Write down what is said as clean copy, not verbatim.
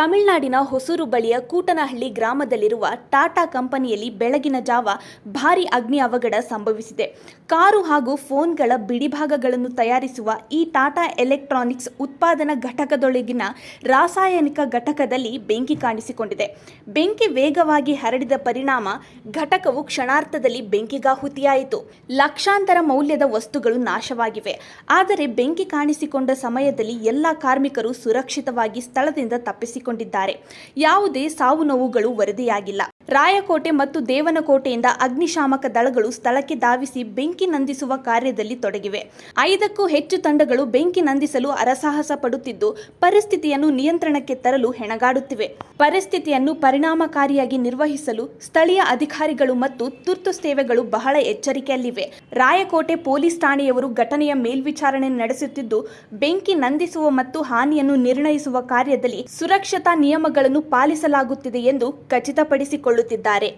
ತಮಿಳುನಾಡಿನ ಹೊಸೂರು ಬಳಿಯ ಕೂಟನಹಳ್ಳಿ ಗ್ರಾಮದಲ್ಲಿರುವ ಟಾಟಾ ಕಂಪನಿಯಲ್ಲಿ ಬೆಳಗಿನ ಜಾವ ಭಾರೀ ಅಗ್ನಿ ಅವಘಡ ಸಂಭವಿಸಿದೆ. ಕಾರು ಹಾಗೂ ಫೋನ್ಗಳ ಬಿಡಿಭಾಗಗಳನ್ನು ತಯಾರಿಸುವ ಈ ಟಾಟಾ ಎಲೆಕ್ಟ್ರಾನಿಕ್ಸ್ ಉತ್ಪಾದನಾ ಘಟಕದೊಳಗಿನ ರಾಸಾಯನಿಕ ಘಟಕದಲ್ಲಿ ಬೆಂಕಿ ಕಾಣಿಸಿಕೊಂಡಿದೆ. ಬೆಂಕಿ ವೇಗವಾಗಿ ಹರಡಿದ ಪರಿಣಾಮ ಘಟಕವು ಕ್ಷಣಾರ್ಧದಲ್ಲಿ ಬೆಂಕಿಗಾಹುತಿಯಾಯಿತು. ಲಕ್ಷಾಂತರ ಮೌಲ್ಯದ ವಸ್ತುಗಳು ನಾಶವಾಗಿವೆ. ಆದರೆ ಬೆಂಕಿ ಕಾಣಿಸಿಕೊಂಡ ಸಮಯದಲ್ಲಿ ಎಲ್ಲ ಕಾರ್ಮಿಕರು ಸುರಕ್ಷಿತವಾಗಿ ಸ್ಥಳದಿಂದ ತಪ್ಪಿಸಿಕೊಂಡಿದ್ದಾರೆ. ಯಾವುದೇ ಸಾವು ನೋವುಗಳು ವರದಿಯಾಗಿಲ್ಲ. ರಾಯಕೋಟೆ ಮತ್ತು ದೇವನಕೋಟೆಯಿಂದ ಅಗ್ನಿಶಾಮಕ ದಳಗಳು ಸ್ಥಳಕ್ಕೆ ಧಾವಿಸಿ ಬೆಂಕಿ ನಂದಿಸುವ ಕಾರ್ಯದಲ್ಲಿ ತೊಡಗಿವೆ. 5ಕ್ಕೂ ಹೆಚ್ಚು ತಂಡಗಳು ಬೆಂಕಿ ನಂದಿಸಲು ಹರಸಾಹಸ ಪಡುತ್ತಿದ್ದು, ಪರಿಸ್ಥಿತಿಯನ್ನು ನಿಯಂತ್ರಣಕ್ಕೆ ತರಲು ಹೆಣಗಾಡುತ್ತಿವೆ. ಪರಿಸ್ಥಿತಿಯನ್ನು ಪರಿಣಾಮಕಾರಿಯಾಗಿ ನಿರ್ವಹಿಸಲು ಸ್ಥಳೀಯ ಅಧಿಕಾರಿಗಳು ಮತ್ತು ತುರ್ತು ಸೇವೆಗಳು ಬಹಳ ಎಚ್ಚರಿಕೆಯಲ್ಲಿವೆ. ರಾಯಕೋಟೆ ಪೊಲೀಸ್ ಠಾಣೆಯವರು ಘಟನೆಯ ಮೇಲ್ವಿಚಾರಣೆ ನಡೆಸುತ್ತಿದ್ದು, ಬೆಂಕಿ ನಂದಿಸುವ ಮತ್ತು ಹಾನಿಯನ್ನು ನಿರ್ಣಯಿಸುವ ಕಾರ್ಯದಲ್ಲಿ ಸುರಕ್ಷತಾ ನಿಯಮಗಳನ್ನು ಪಾಲಿಸಲಾಗುತ್ತಿದೆ ಎಂದು ಖಚಿತಪಡಿಸಿಕೊಳ್ಳುತ್ತಿದ್ದಾರೆ.